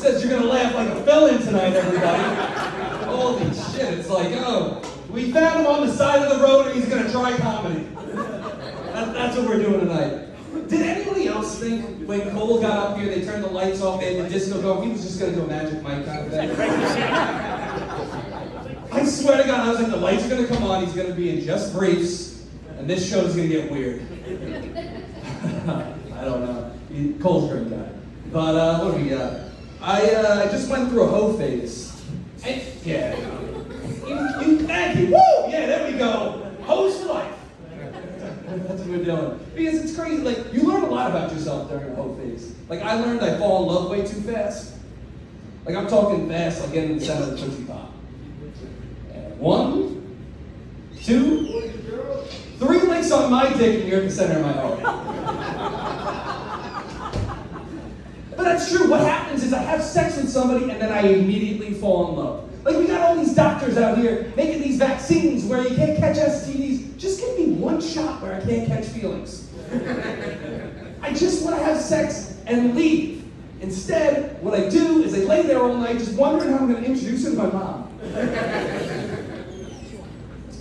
says you're gonna laugh like a felon tonight, everybody. Holy shit, it's like, oh, we found him on the side of the road and he's gonna try comedy. That's what we're doing tonight. Did anybody else think when Cole got up here, they turned the lights off, they had the disco going, he was just gonna do a Magic Mike kind of thing? I swear to God, I was like, the lights are gonna come on, he's gonna be in just briefs, and this show's gonna get weird. I don't know. Cole's a great guy. But what do we got? I just went through a hoe phase. Yeah. Thank you. Woo! Yeah, there we go. Hoes for life. That's what we're doing. Because it's crazy. Like, you learn a lot about yourself during a hoe phase. Like, I learned I fall in love way too fast. Like, I'm talking fast, like getting in the center of the Tootsie Pop. And 1, 2, 3 licks on my dick and you're at the center of my heart. But that's true. What happens is I have sex with somebody and then I immediately fall in love. Like, we got all these doctors out here making these vaccines where you can't catch STDs. Just give me one shot where I can't catch feelings. I just want to have sex and leave. Instead, what I do is I lay there all night just wondering how I'm going to introduce her to my mom.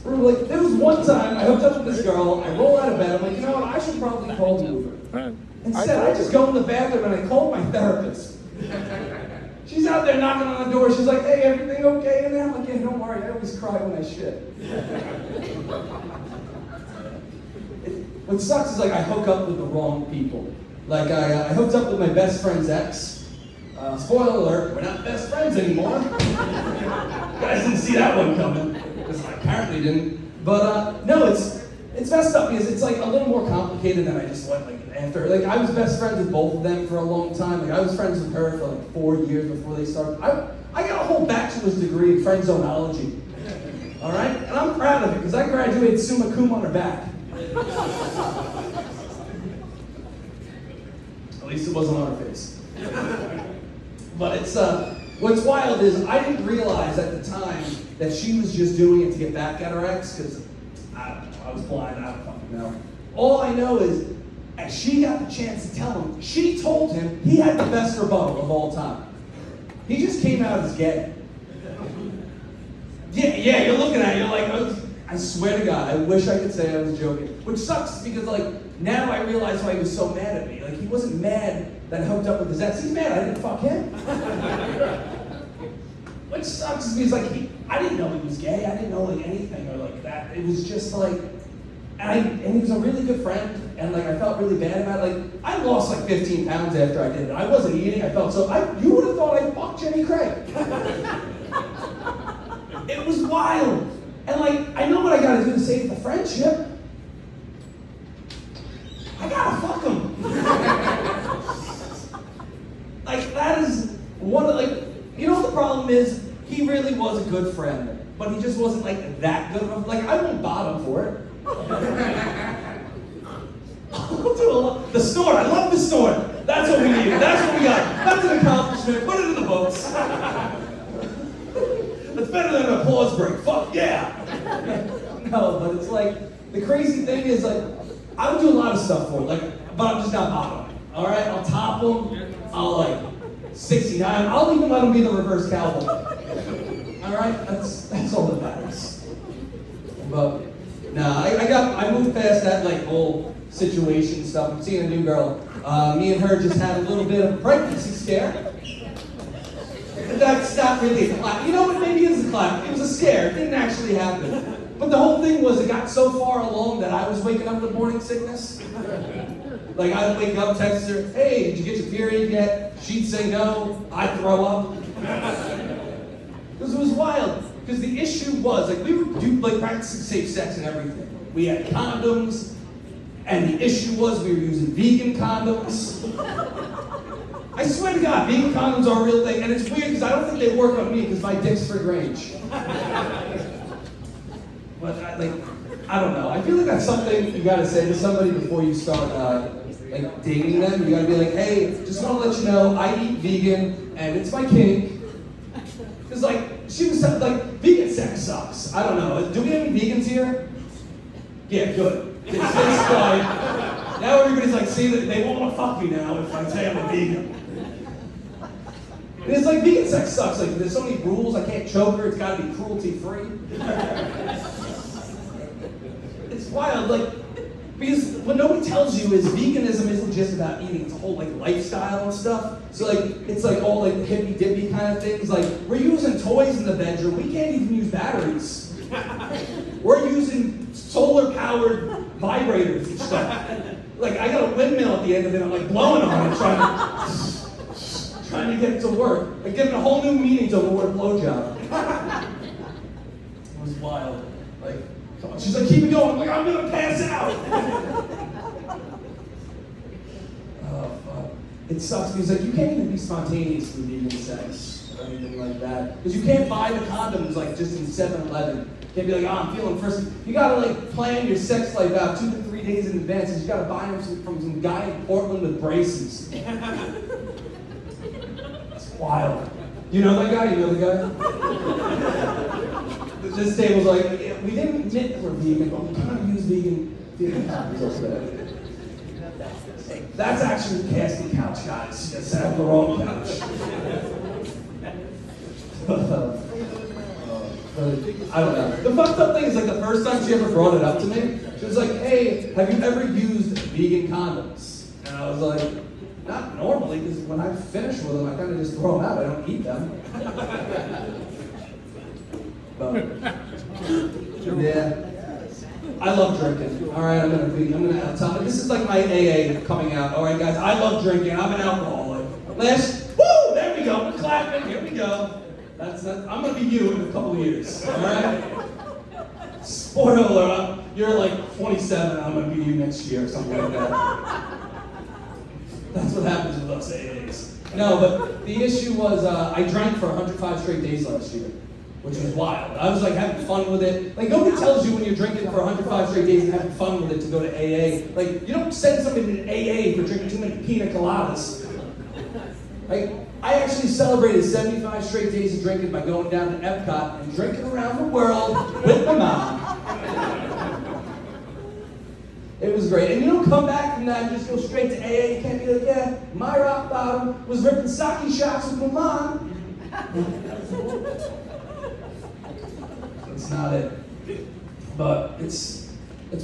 Like, there was one time I hooked up with this girl, I roll out of bed, I'm like, you know what, I should probably call the Uber. Instead, I just go in the bathroom and I call my therapist. She's out there knocking on the door, she's like, hey, everything okay in there? I'm like, yeah, don't worry, I always cry when I shit. What sucks is like I hook up with the wrong people. Like I hooked up with my best friend's ex. Spoiler alert, we're not best friends anymore. You guys didn't see that one coming, because I apparently didn't. But no, it's messed up because it's like a little more complicated than I just went like after. Like I was best friends with both of them for a long time. Like I was friends with her for like 4 years before they started. I got a whole bachelor's degree in friendzonology. All right, and I'm proud of it because I graduated summa cum on her back. At least it wasn't on her face. But it's what's wild is I didn't realize at the time that she was just doing it to get back at her ex because I was blind. I don't fucking know. All I know is as she got the chance to tell him, she told him he had the best rebuttal of all time. He just came out as gay. Yeah, you're looking at it, you're like, I swear to God, I wish I could say I was joking. Which sucks because like now I realize why he was so mad at me. Like he wasn't mad that I hooked up with his ex. He's mad I didn't fuck him. Which sucks is because like I didn't know he was gay. I didn't know like anything or like that. It was just like, and he was a really good friend. And like I felt really bad about it. Like I lost like 15 pounds after I did it. I wasn't eating. I felt so. You would have thought I fucked Jenny Craig. It was wild. And like, I know what I gotta do to save the friendship. I gotta fuck him. Like, that is one of, like, you know what the problem is? He really was a good friend, but he just wasn't like that good of a, like, I won't bottom for it. I'll do a lot. The snort, I love the snort. That's what we need. That's what we got. That's an accomplishment. Put it in the books. It's better than an applause break. Fuck yeah! No, but it's like, the crazy thing is like, I would do a lot of stuff for it, like, but I'm just not bottoming. All right, I'll top them. I'll like 69. I'll even let them be the reverse cowboy. All right, that's all that matters. But nah, I moved past that like whole situation stuff. I'm seeing a new girl. Me and her just had a little bit of a pregnancy scare. That's not really a clap. You know what? Maybe it is a clap. It was a scare. It didn't actually happen. But the whole thing was it got so far along that I was waking up with morning sickness. Like I'd wake up, text her, hey, did you get your period yet? She'd say no. I'd throw up. Because it was wild. Because the issue was, like, we were practicing safe sex and everything. We had condoms, and the issue was we were using vegan condoms. I swear to God, vegan condoms are a real thing, and it's weird because I don't think they work on me because my dick's free range. But I don't know. I feel like that's something you gotta say to somebody before you start like dating them. You gotta be like, hey, just want to let you know I eat vegan and it's my kink. Because like she was like, vegan sex sucks. I don't know. Do we have any vegans here? Yeah, good. It's this guy. Now everybody's like, see that they won't want to fuck me now if I say I'm a vegan. And it's like vegan sex sucks. Like there's so many rules. I can't choke her. It's got to be cruelty free. It's wild. Like because what nobody tells you is veganism isn't just about eating. It's a whole like lifestyle and stuff. So like it's like all like hippy dippy kind of things. Like we're using toys in the bedroom. We can't even use batteries. We're using solar powered vibrators and stuff. Like I got a windmill at the end of it. I'm like blowing on it, trying to get it to work. Like giving a whole new meaning to the word blowjob. It was wild. Like, come on. She's like, keep it going. I'm like, I'm gonna pass out. Oh fuck. It sucks because like you can't even be spontaneous with vegan sex or anything like that. Because you can't buy the condoms like just in 7-Eleven. You can't be like, oh, I'm feeling thirsty. You gotta like plan your sex life out 2 to 3 days in advance. And you gotta buy them from some guy in Portland with braces. It's wild. You know that guy? You know the guy? This table's like, yeah, we didn't admit we're vegan, but we kind of use vegan condoms also. That's actually the casting couch, guys. You sat on the wrong couch. I don't know. The fucked up thing is like the first time she ever brought it up to me, she was like, hey, have you ever used vegan condoms? And I was like, not normally, because when I finish with them, I kind of just throw them out. I don't eat them. But, yeah. I love drinking. All right, I'm gonna tell. This is like my AA coming out. All right, guys, I love drinking. I'm an alcoholic. Woo! There we go. We're clapping. Here we go. That's I'm gonna be you in a couple of years. All right. Spoiler alert. You're like 27. I'm gonna be you next year or something like that. That's what happens with us AAs. No, but the issue was I drank for 105 straight days last year, which was wild. I was like having fun with it. Like nobody tells you when you're drinking for 105 straight days and having fun with it to go to AA. Like you don't send somebody to AA for drinking too many pina coladas. Like I actually celebrated 75 straight days of drinking by going down to Epcot and drinking around the world with my mom. It was great. And you don't come back from that and just go straight to AA. You can't be like, yeah, my rock bottom was ripping sake shots with my mom. That's not it. But it's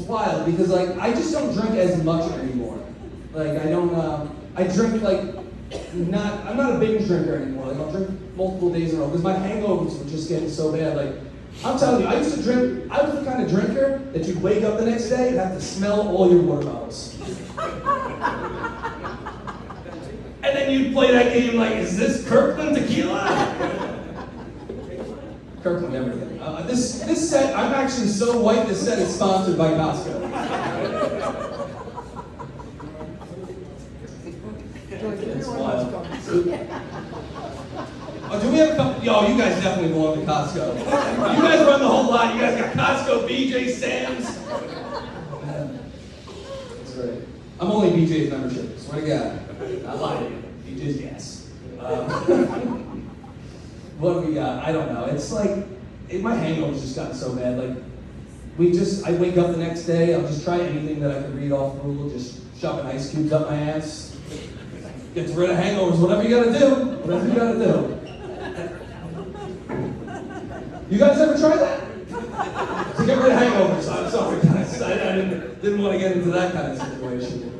wild because like I just don't drink as much anymore. Like I don't I drink like I'm not a binge drinker anymore. Like I'll drink multiple days in a row because my hangovers were just getting so bad. Like I'm telling you, I used to drink. I was the kind of drinker that you'd wake up the next day and have to smell all your water bottles. And then you'd play that game like, is this Kirkland tequila? Kirkland everything. This set, I'm actually so white. This set is sponsored by Costco. It's wild. Oh, do we have a couple? Yo, you guys definitely belong to Costco. You guys run the whole lot. You guys got Costco, BJ, Sam's. That's great. I'm only BJ's membership. Swear to God. I lied. BJ's gas. What do we got? I don't know. It's like my hangover's just gotten so bad. Like I wake up the next day. I'll just try anything that I can read off Google. Just shoving ice cubes up my ass. Gets rid of hangovers. Whatever you gotta do. Whatever you gotta do. You guys ever try that? To get rid of hangovers. I'm sorry, guys. I didn't want to get into that kind of situation.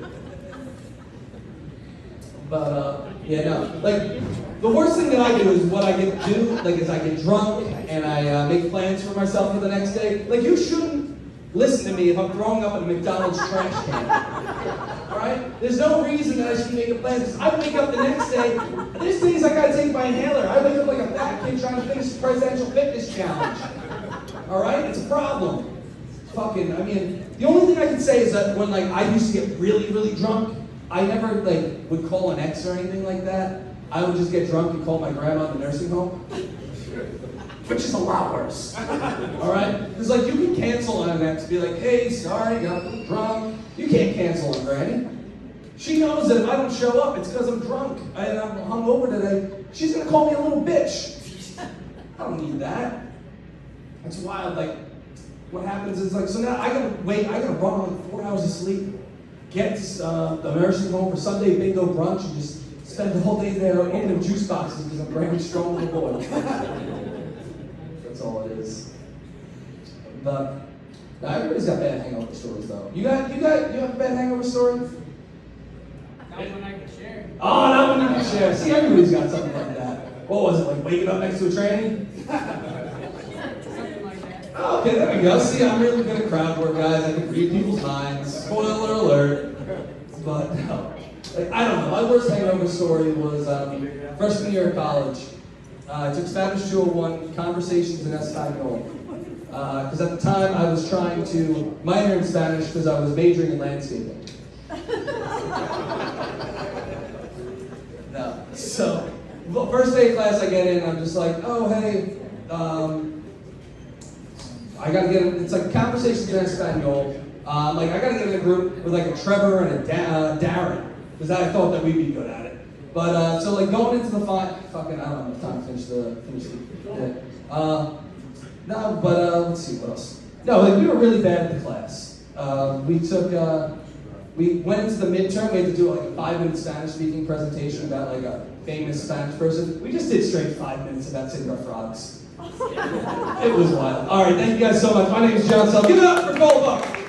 But, yeah, no. Like, the worst thing that I do is what I get to do, like, is I get drunk and I make plans for myself for the next day. Like, you shouldn't listen to me if I'm throwing up in a McDonald's trash can. Alright? There's no reason that I should make a plan, because I wake up the next day, there's days I gotta take my inhaler. I wake up like a fat kid trying to finish the presidential fitness challenge. Alright? It's a problem. The only thing I can say is that when, like, I used to get really, really drunk, I never, like, would call an ex or anything like that. I would just get drunk and call my grandma at the nursing home. Which is a lot worse. Alright? Because, like, you can cancel on an ex, be like, hey, sorry, got a little drunk. You can't cancel on Granny. She knows that if I don't show up, it's because I'm drunk and I'm hungover today. She's gonna call me a little bitch. I don't need that. It's wild. Like, what happens is, like, so now I gotta run on 4 hours of sleep, get to the nursing home for Sunday bingo brunch, and just spend the whole day there opening juice boxes because I'm a very strong little boy. That's all it is. But now everybody's got bad hangover stories though. You have a bad hangover story? Not one I can share. Oh, not one you can share. See, everybody's got something like that. What was it, like waking up next to a tranny? Something like that. Oh, okay, there we go. See, I'm really good at crowd work, guys. I can read people's minds. Spoiler alert. But no, like, I don't know. My worst hangover story was freshman year of college. I took Spanish 201, Conversations in Espanol. Because at the time I was trying to minor in Spanish because I was majoring in landscaping. No. So, well, first day of class I get in, I'm just like, oh, hey, I gotta get in, it's like Conversations in Espanol. Like, I gotta get in a group with like a Trevor and a Darren, because I thought that we'd be good at it. But, so like going into the fucking, I don't have enough time to finish the bit. No, but let's see, what else? No, like we were really bad at the class. We went into the midterm, we had to do like a 5-minute Spanish speaking presentation about like a famous Spanish person. We just did straight 5 minutes about Cinder Frogs. It was wild. All right, thank you guys so much. My name is John Selle. Give it up for Goldbuck.